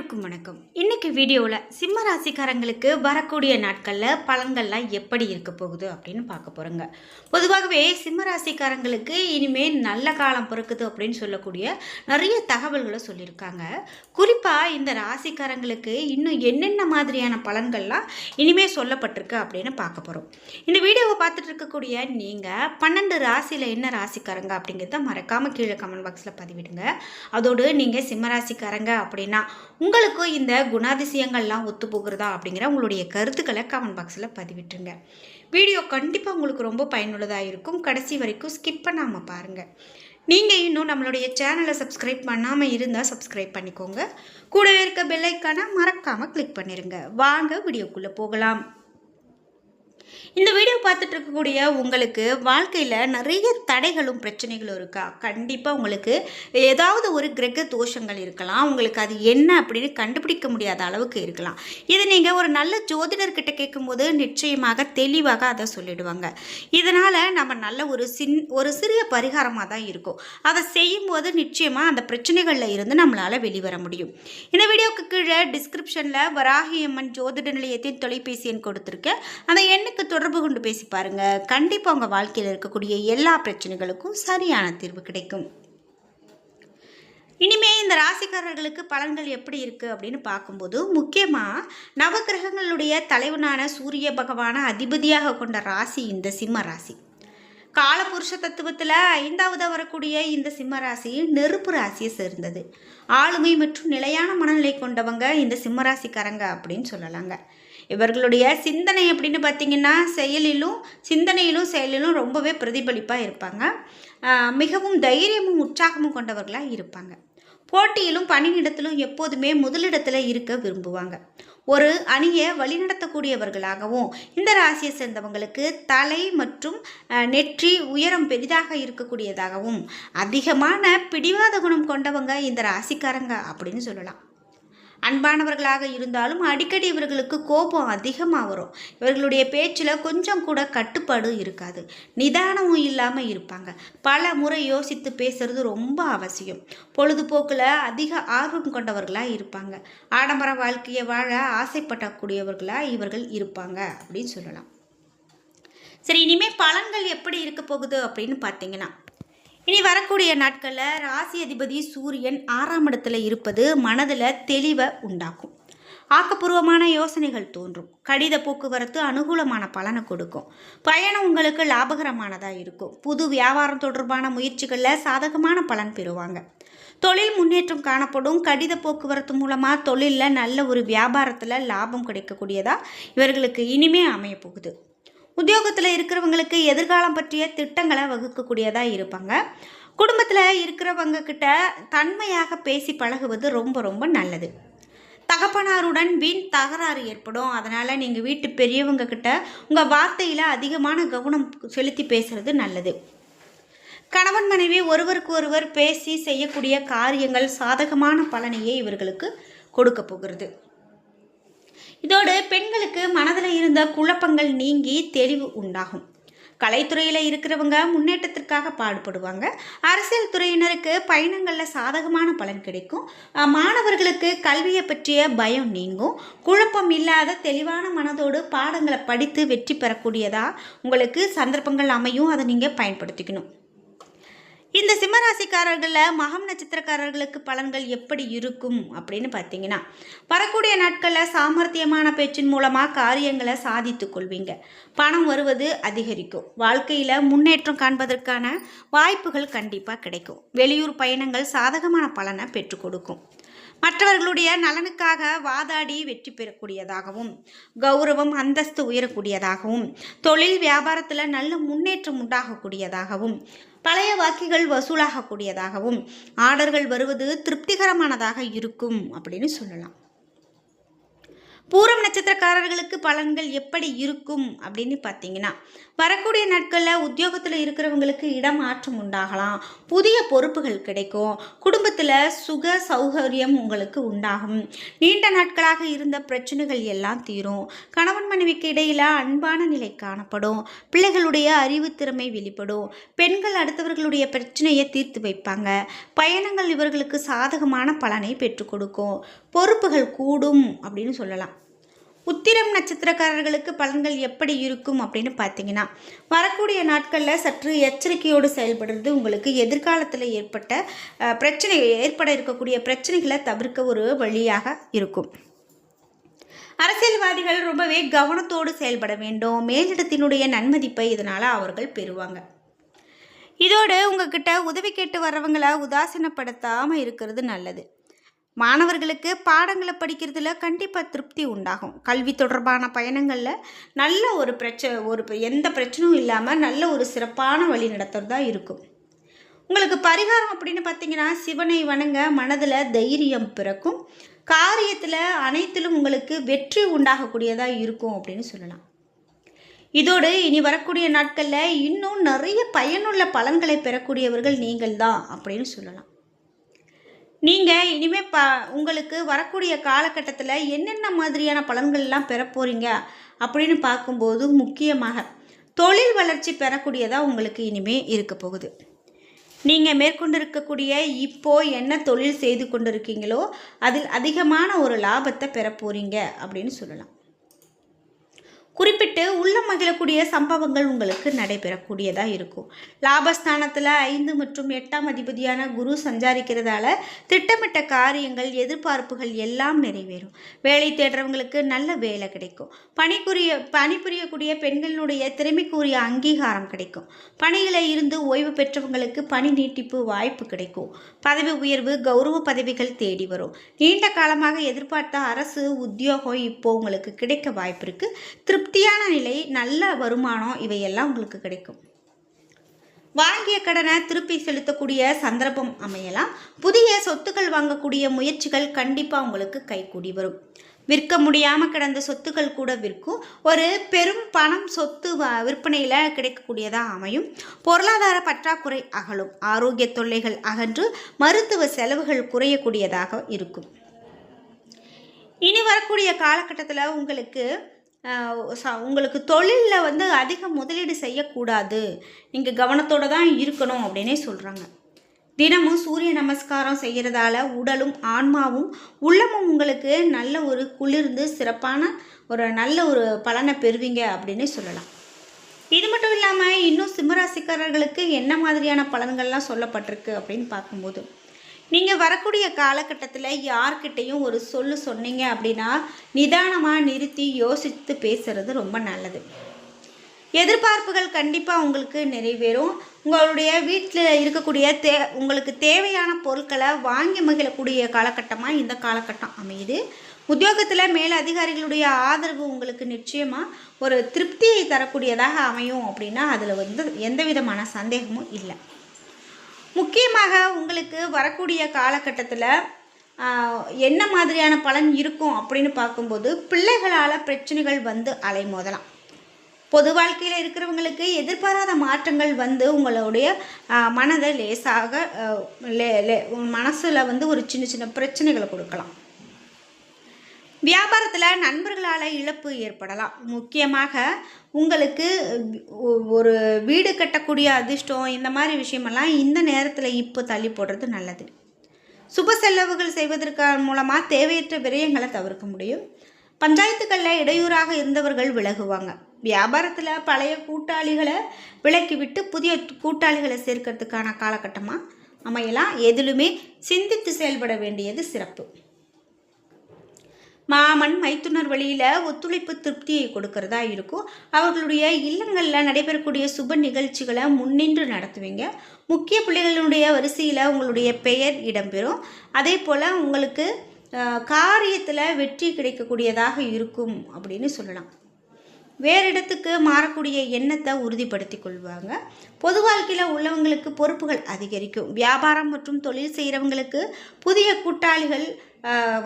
அனைவருக்கும் வணக்கம். இன்னைக்கு வீடியோவில் சிம்ம ராசிக்காரங்களுக்கு வரக்கூடிய நாட்களில் பலன்கள்லாம் எப்படி இருக்க போகுது அப்படின்னு பார்க்க போகிறோங்க. பொதுவாகவே சிம்ம ராசிக்காரங்களுக்கு இனிமேல் நல்ல காலம் பிறக்குது அப்படின்னு சொல்லக்கூடிய நிறைய தகவல்களை சொல்லியிருக்காங்க. குறிப்பாக இந்த ராசிக்காரங்களுக்கு இன்னும் என்னென்ன மாதிரியான பலன்கள்லாம் இனிமேல் சொல்லப்பட்டிருக்கு அப்படின்னு பார்க்க போகிறோம். இந்த வீடியோவை பார்த்துட்டு இருக்கக்கூடிய நீங்கள் 12 ராசியில் என்ன ராசிக்காரங்க அப்படிங்கிறத மறக்காமல் கீழே கமெண்ட் பாக்ஸில் பதிவிடுங்க. அதோடு நீங்கள் சிம்ம ராசிக்காரங்க அப்படின்னா உங்களுக்கும் இந்த குணாதிசயங்கள்லாம் ஒத்து போகிறதா அப்படிங்கிற உங்களுடைய கருத்துக்களை கமெண்ட் பாக்ஸில் பதிவிட்டுருங்க. வீடியோ கண்டிப்பாக உங்களுக்கு ரொம்ப பயனுள்ளதாக இருக்கும். கடைசி வரைக்கும் ஸ்கிப் பண்ணாமல் பாருங்கள். நீங்கள் இன்னும் நம்மளுடைய சேனலை சப்ஸ்கிரைப் பண்ணாமல் இருந்தால் சப்ஸ்கிரைப் பண்ணிக்கோங்க. கூடவே இருக்க பெல் ஐக்கானை மறக்காமல் கிளிக் பண்ணிடுங்க. வாங்க வீடியோக்குள்ளே போகலாம். இந்த வீடியோ பார்த்துட்டு இருக்கக்கூடிய உங்களுக்கு வாழ்க்கையில் நிறைய தடைகளும் பிரச்சனைகளும் இருக்கா? கண்டிப்பாக உங்களுக்கு ஏதாவது ஒரு கிரக தோஷங்கள் இருக்கலாம். உங்களுக்கு அது என்ன அப்படின்னு கண்டுபிடிக்க முடியாத அளவுக்கு இருக்கலாம். இதை நீங்கள் ஒரு நல்ல ஜோதிடர்கிட்ட கேட்கும்போது நிச்சயமாக தெளிவாக அதை சொல்லிடுவாங்க. இதனால் நம்ம நல்ல ஒரு சிறிய பரிகாரமாக தான் இருக்கும். அதை செய்யும்போது நிச்சயமாக அந்த பிரச்சனைகளில் இருந்து நம்மளால் வெளிவர முடியும். இந்த வீடியோவுக்கு கீழே டிஸ்கிரிப்ஷனில் வராகியம்மன் ஜோதிட நிலையத்தின் தொலைபேசி எண் கொடுத்துருக்கேன். அந்த எண்ணுக்கு தொடர்பு கொண்டு பேசி பாருங்க. கண்டிப்பா உங்க வாழ்க்கையில் இருக்கக்கூடிய எல்லா பிரச்சனைகளுக்கும் சரியான தீர்வு கிடைக்கும். இனிமே இந்த ராசிக்காரர்களுக்கு பலன்கள் எப்படி இருக்கு அப்படின்னு பார்க்கும்போது முக்கியமாக நவகிரகங்களுடைய தலைவனான சூரிய பகவான அதிபதியாக கொண்ட ராசி இந்த சிம்ம ராசி. காலபுருஷ தத்துவத்தில் 5வது வரக்கூடிய இந்த சிம்ம ராசி நெருப்பு ராசியை சேர்ந்தது. ஆளுமை மற்றும் நிலையான மனநிலை கொண்டவங்க இந்த சிம்மராசிக்காரங்க அப்படின்னு சொல்லலாங்க. இவர்களுடைய சிந்தனை அப்படின்னு பார்த்திங்கன்னா சிந்தனையிலும் செயலிலும் ரொம்பவே பிரதிபலிப்பாக இருப்பாங்க. மிகவும் தைரியமும் உற்சாகமும் கொண்டவர்களாக இருப்பாங்க. போட்டியிலும் பணியிடத்திலும் எப்போதுமே முதலிடத்தில் இருக்க விரும்புவாங்க. ஒரு அணியை வழிநடத்தக்கூடியவர்களாகவும் இந்த ராசியை சேர்ந்தவங்களுக்கு தலை மற்றும் நெற்றி உயரம் பெரிதாக இருக்கக்கூடியதாகவும் அதிகமான பிடிவாத குணம் கொண்டவங்க இந்த ராசிக்காரங்க அப்படின்னு சொல்லலாம். அன்பானவர்களாக இருந்தாலும் அடிக்கடி இவர்களுக்கு கோபம் அதிகமாக வரும். இவர்களுடைய பேச்சில் கொஞ்சம் கூட கட்டுப்பாடு இருக்காது. நிதானமும் இல்லாமல் இருப்பாங்க. பல முறை யோசித்து பேசுறது ரொம்ப அவசியம். பொழுதுபோக்கில் அதிக ஆர்வம் கொண்டவர்களாக இருப்பாங்க. ஆடம்பர வாழ்க்கையை வாழ ஆசைப்படக்கூடியவர்களாக இவர்கள் இருப்பாங்க அப்படின்னு சொல்லலாம். சரி, இனிமேல் பலன்கள் எப்படி இருக்க போகுது அப்படின்னு பார்த்தீங்கன்னா, இனி வரக்கூடிய நாட்களில் ராசி அதிபதி சூரியன் 6ஆம் இடத்துல இருப்பது மனதில் தெளிவை உண்டாக்கும். ஆக்கப்பூர்வமான யோசனைகள் தோன்றும். கடித போக்குவரத்து அனுகூலமான பலனை கொடுக்கும். பயணம் உங்களுக்கு லாபகரமானதாக இருக்கும். புது வியாபாரம் தொடர்பான முயற்சிகளில் சாதகமான பலன் பெறுவாங்க. தொழில் முன்னேற்றம் காணப்படும். கடித போக்குவரத்து மூலமாக தொழிலில் நல்ல ஒரு வியாபாரத்தில் லாபம் கிடைக்கக்கூடியதாக இவர்களுக்கு இனிமே அமைய போகுது. உத்தியோகத்தில் இருக்கிறவங்களுக்கு எதிர்காலம் பற்றிய திட்டங்களை வகுக்கக்கூடியதாக இருப்பாங்க. குடும்பத்தில் இருக்கிறவங்க கிட்ட தன்மையாக பேசி பழகுவது ரொம்ப ரொம்ப நல்லது. தகப்பனாருடன் வீண் தகராறு ஏற்படும். அதனால் நீங்கள் வீட்டு பெரியவங்க கிட்ட உங்கள் வார்த்தையில் அதிகமான கவனம் செலுத்தி பேசுறது நல்லது. கணவன் மனைவி ஒருவருக்கு ஒருவர் பேசி செய்யக்கூடிய காரியங்கள் சாதகமான பலனையே இவர்களுக்கு கொடுக்க போகிறது. இதோடு பெண்களுக்கு மனதில் இருந்த குழப்பங்கள் நீங்கி தெளிவு உண்டாகும். கலைத்துறையில் இருக்கிறவங்க முன்னேற்றத்திற்காக பாடுபடுவாங்க. அரசியல் துறையினருக்கு பயணங்களில் சாதகமான பலன் கிடைக்கும். மாணவர்களுக்கு கல்வியை பற்றிய பயம் நீங்கும். குழப்பம் இல்லாத தெளிவான மனதோடு பாடங்களை படித்து வெற்றி பெறக்கூடியதாக உங்களுக்கு சந்தர்ப்பங்கள் அமையும். அதை நீங்கள் பயன்படுத்திக்கணும். இந்த சிம்மராசிக்காரர்களில் மகம் நட்சத்திரக்காரர்களுக்கு பலன்கள் எப்படி இருக்கும் அப்படின்னு பார்த்தீங்கன்னா, வரக்கூடிய நாட்களில் சாமர்த்தியமான பேச்சின் மூலமாக காரியங்களை சாதித்து கொள்வீங்க. பணம் வருவது அதிகரிக்கும். வாழ்க்கையில் முன்னேற்றம் காண்பதற்கான வாய்ப்புகள் கண்டிப்பாக கிடைக்கும். வெளியூர் பயணங்கள் சாதகமான பலனை பெற்றுக் கொடுக்கும். மற்றவர்களுடைய நலனுக்காக வாதாடி வெற்றி பெறக்கூடியதாகவும், கௌரவம் அந்தஸ்து உயரக்கூடியதாகவும், தொழில் வியாபாரத்தில் நல்ல முன்னேற்றம் உண்டாகக்கூடியதாகவும், பழைய வாக்கிகள் வசூலாகக்கூடியதாகவும், ஆர்டர்கள் வருவது திருப்திகரமானதாக இருக்கும் அப்படின்னு சொல்லலாம். பூரம் நட்சத்திரக்காரர்களுக்கு பலன்கள் எப்படி இருக்கும் அப்படின்னு பார்த்தீங்கன்னா, வரக்கூடிய நாட்களில் உத்தியோகத்தில் இருக்கிறவங்களுக்கு இடமாற்றம் உண்டாகலாம், புதிய பொறுப்புகள் கிடைக்கும், குடும்பத்தில் சுக சௌகரியம் உங்களுக்கு உண்டாகும், நீண்ட நாட்களாக இருந்த பிரச்சனைகள் எல்லாம் தீரும், கணவன் மனைவிக்கு இடையில் அன்பான நிலை காணப்படும், பிள்ளைகளுடைய அறிவுத்திறமை வெளிப்படும், பெண்கள் அடுத்தவர்களுடைய பிரச்சனையை தீர்த்து வைப்பாங்க, பயணங்கள் இவர்களுக்கு சாதகமான பலனை பெற்றுக் கொடுக்கும், பொறுப்புகள் கூடும் அப்படின்னு சொல்லலாம். உத்திரம் நட்சத்திரக்காரர்களுக்கு பலன்கள் எப்படி இருக்கும் அப்படின்னு பார்த்தீங்கன்னா, வரக்கூடிய நாட்களில் சற்று எச்சரிக்கையோடு செயல்படுறது உங்களுக்கு எதிர்காலத்தில் ஏற்பட இருக்கக்கூடிய பிரச்சனைகளை தவிர்க்க ஒரு வழியாக இருக்கும். அரசியல்வாதிகள் ரொம்பவே கவனத்தோடு செயல்பட வேண்டும். மேலிடத்தினுடைய நன்மதிப்பை இதனால் அவர்கள் பெறுவாங்க. இதோடு உங்ககிட்ட உதவி கேட்டு வர்றவங்களை உதாசீனப்படுத்தாமல் இருக்கிறது நல்லது. மாணவர்களுக்கு பாடங்களை படிக்கிறதுல கண்டிப்பாக திருப்தி உண்டாகும். கல்வி தொடர்பான பயணங்களில் நல்ல எந்த பிரச்சனையும் இல்லாமல் நல்ல ஒரு சிறப்பான வழி நடத்துறதா இருக்கும். உங்களுக்கு பரிகாரம் அப்படின்னு பார்த்தீங்கன்னா, சிவனை வணங்க மனதில் தைரியம் பிறக்கும், காரியத்தில் அனைத்திலும் உங்களுக்கு வெற்றி உண்டாகக்கூடியதாக இருக்கும் அப்படின்னு சொல்லலாம். இதோடு இனி வரக்கூடிய நாட்களில் இன்னும் நிறைய பயனுள்ள பலன்களை பெறக்கூடியவர்கள் நீங்கள் தான் அப்படின்னு சொல்லலாம். நீங்கள் இனிமேல் உங்களுக்கு வரக்கூடிய காலகட்டத்தில் என்னென்ன மாதிரியான பலன்கள்லாம் பெற போகிறீங்க அப்படின்னு பார்க்கும்போது, முக்கியமாக தொழில் வளர்ச்சி பெறக்கூடியதாக உங்களுக்கு இனிமேல் இருக்க போகுது. நீங்கள் மேற்கொண்டிருக்கக்கூடிய இப்போது என்ன தொழில் செய்து கொண்டிருக்கீங்களோ அதில் அதிகமான ஒரு லாபத்தை பெற போகிறீங்க அப்படின்னு சொல்லலாம். குறிப்பிட்டு உள்ள மகிழக்கூடிய சம்பவங்கள் உங்களுக்கு நடைபெறக்கூடியதாக இருக்கும். லாபஸ்தானத்தில் 5 மற்றும் 8ஆம் அதிபதியான குரு சஞ்சாரிக்கிறதால திட்டமிட்ட காரியங்கள், எதிர்பார்ப்புகள் எல்லாம் நிறைவேறும். வேலை தேடுறவங்களுக்கு நல்ல வேலை கிடைக்கும். பணிபுரியக்கூடிய பெண்களினுடைய திறமைக்குரிய அங்கீகாரம் கிடைக்கும். பணியில் இருந்து ஓய்வு பெற்றவங்களுக்கு பணி நீட்டிப்பு வாய்ப்பு கிடைக்கும். பதவி உயர்வு, கௌரவ பதவிகள் தேடி வரும். நீண்ட காலமாக எதிர்பார்த்த அரசு உத்தியோகம் இப்போ உங்களுக்கு கிடைக்க வாய்ப்பு இருக்குது. திருப்தியான நிலை, நல்ல வருமானம் இவையெல்லாம் உங்களுக்கு கிடைக்கும். வாங்கிய கடனை திருப்பி செலுத்தக்கூடிய சந்தர்ப்பம் அமையலாம். புதிய சொத்துக்கள் வாங்கக்கூடிய முயற்சிகள் கண்டிப்பாக உங்களுக்கு கைகூடி வரும். விற்க முடியாமல் கிடந்த சொத்துக்கள் கூட விற்கும். ஒரு பெரும் பணம் சொத்து விற்பனையில் கிடைக்கக்கூடியதாக அமையும். பொருளாதார பற்றாக்குறை அகலும். ஆரோக்கிய தொல்லைகள் அகன்று மருத்துவ செலவுகள் குறையக்கூடியதாக இருக்கும். இனி வரக்கூடிய காலகட்டத்தில் உங்களுக்கு தொழிலில் அதிக முதலீடு செய்யக்கூடாது, நீங்கள் கவனத்தோடு தான் இருக்கணும் அப்படின்னே சொல்கிறாங்க. தினமும் சூரிய நமஸ்காரம் செய்கிறதால உடலும் ஆன்மாவும் உள்ளமும் உங்களுக்கு நல்ல ஒரு குளிர்ந்து சிறப்பான நல்ல ஒரு பலனை பெறுவீங்க அப்படின்னு சொல்லலாம். இது மட்டும் இல்லாமல் இன்னும் சிம்மராசிக்காரர்களுக்கு என்ன மாதிரியான பலன்கள்லாம் சொல்லப்பட்டிருக்கு அப்படின்னு பார்க்கும்போது, நீங்கள் வரக்கூடிய காலகட்டத்தில் யார்கிட்டையும் ஒரு சொன்னீங்க அப்படின்னா நிதானமாக நிறுத்தி யோசித்து பேசுகிறது ரொம்ப நல்லது. எதிர்பார்ப்புகள் கண்டிப்பாக உங்களுக்கு நிறைவேறும். உங்களுடைய வீட்டில் இருக்கக்கூடிய உங்களுக்கு தேவையான பொருட்களை வாங்கி மகிழக்கூடிய காலகட்டமாக இந்த காலகட்டம் அமையுது. உத்தியோகத்தில் மேல் அதிகாரிகளுடைய ஆதரவு உங்களுக்கு நிச்சயமாக ஒரு திருப்தியை தரக்கூடியதாக அமையும் அப்படின்னா அதில் எந்த விதமான சந்தேகமும் இல்லை. முக்கியமாக உங்களுக்கு வரக்கூடிய காலகட்டத்தில் என்ன மாதிரியான பலன் இருக்கும் அப்படின்னு பார்க்கும்போது, பிள்ளைகளால் பிரச்சனைகள் அலைமோதலாம். பொது வாழ்க்கையில் இருக்கிறவங்களுக்கு எதிர்பாராத மாற்றங்கள் உங்களுடைய மனதை லேசாக மனசில் ஒரு சின்ன சின்ன பிரச்சனைகளை கொடுக்கலாம். வியாபாரத்தில் நண்பர்களால் இழப்பு ஏற்படலாம். முக்கியமாக உங்களுக்கு ஒரு வீடு கட்டக்கூடிய அதிர்ஷ்டம் இந்த மாதிரி விஷயமெல்லாம் இந்த நேரத்தில் இப்போ தள்ளி போடுறது நல்லது. சுப செலவுகள் செய்வதற்கு மூலமாக தேவையற்ற விரயங்களை தவிர்க்க முடியும். பஞ்சாயத்துக்களில் இடையூறாக இருந்தவர்கள் விலகுவாங்க. வியாபாரத்தில் பழைய கூட்டாளிகளை விலக்கிவிட்டு புதிய கூட்டாளிகளை சேர்க்கறதுக்கான காலகட்டமாக அமையலாம். எதிலுமே சிந்தித்து செயல்பட வேண்டியது சிறப்பு. மாமன் மைத்துனர் வழியில் ஒத்துழைப்பு திருப்தியை கொடுக்கறதா இருக்கும். அவர்களுடைய இல்லங்களில் நடைபெறக்கூடிய சுப நிகழ்ச்சிகளை முன்னின்று நடத்துவீங்க. முக்கிய பிள்ளைகளுடைய வரிசையில் உங்களுடைய பெயர் இடம்பெறும். அதே போல் உங்களுக்கு காரியத்தில் வெற்றி கிடைக்கக்கூடியதாக இருக்கும் அப்படின்னு சொல்லலாம். வேறு இடத்துக்கு மாறக்கூடிய எண்ணத்தை உறுதிப்படுத்தி கொள்வாங்க. பொது வாழ்க்கையில் உள்ளவங்களுக்கு பொறுப்புகள் அதிகரிக்கும். வியாபாரம் மற்றும் தொழில் செய்கிறவங்களுக்கு புதிய கூட்டாளிகள்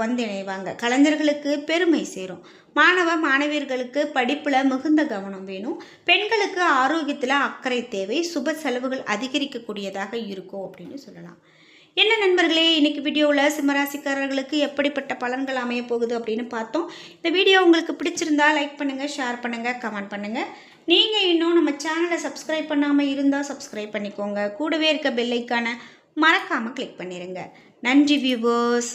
வந்து இணைவாங்க. கலைஞர்களுக்கு பெருமை சேரும். மாணவ மாணவியர்களுக்கு படிப்பில் மிகுந்த கவனம் வேணும். பெண்களுக்கு ஆரோக்கியத்தில் அக்கறை தேவை. சுப செலவுகள் அதிகரிக்கக்கூடியதாக இருக்கும் அப்படின்னு சொல்லலாம். என்ன நண்பர்களே, இன்னைக்கு வீடியோவில் சிம்மராசிக்காரர்களுக்கு எப்படிப்பட்ட பலன்கள் அமைய போகுது அப்படின்னு பார்த்தோம். இந்த வீடியோ உங்களுக்கு பிடிச்சிருந்தா லைக் பண்ணுங்கள், ஷேர் பண்ணுங்கள், கமெண்ட் பண்ணுங்கள். நீங்கள் இன்னும் நம்ம சேனலை சப்ஸ்கிரைப் பண்ணாமல் இருந்தால் சப்ஸ்கிரைப் பண்ணிக்கோங்க. கூடவே இருக்க பெல் ஐக்கானை மறக்காமல் கிளிக் பண்ணிடுங்க. நன்றி வியூவர்ஸ்.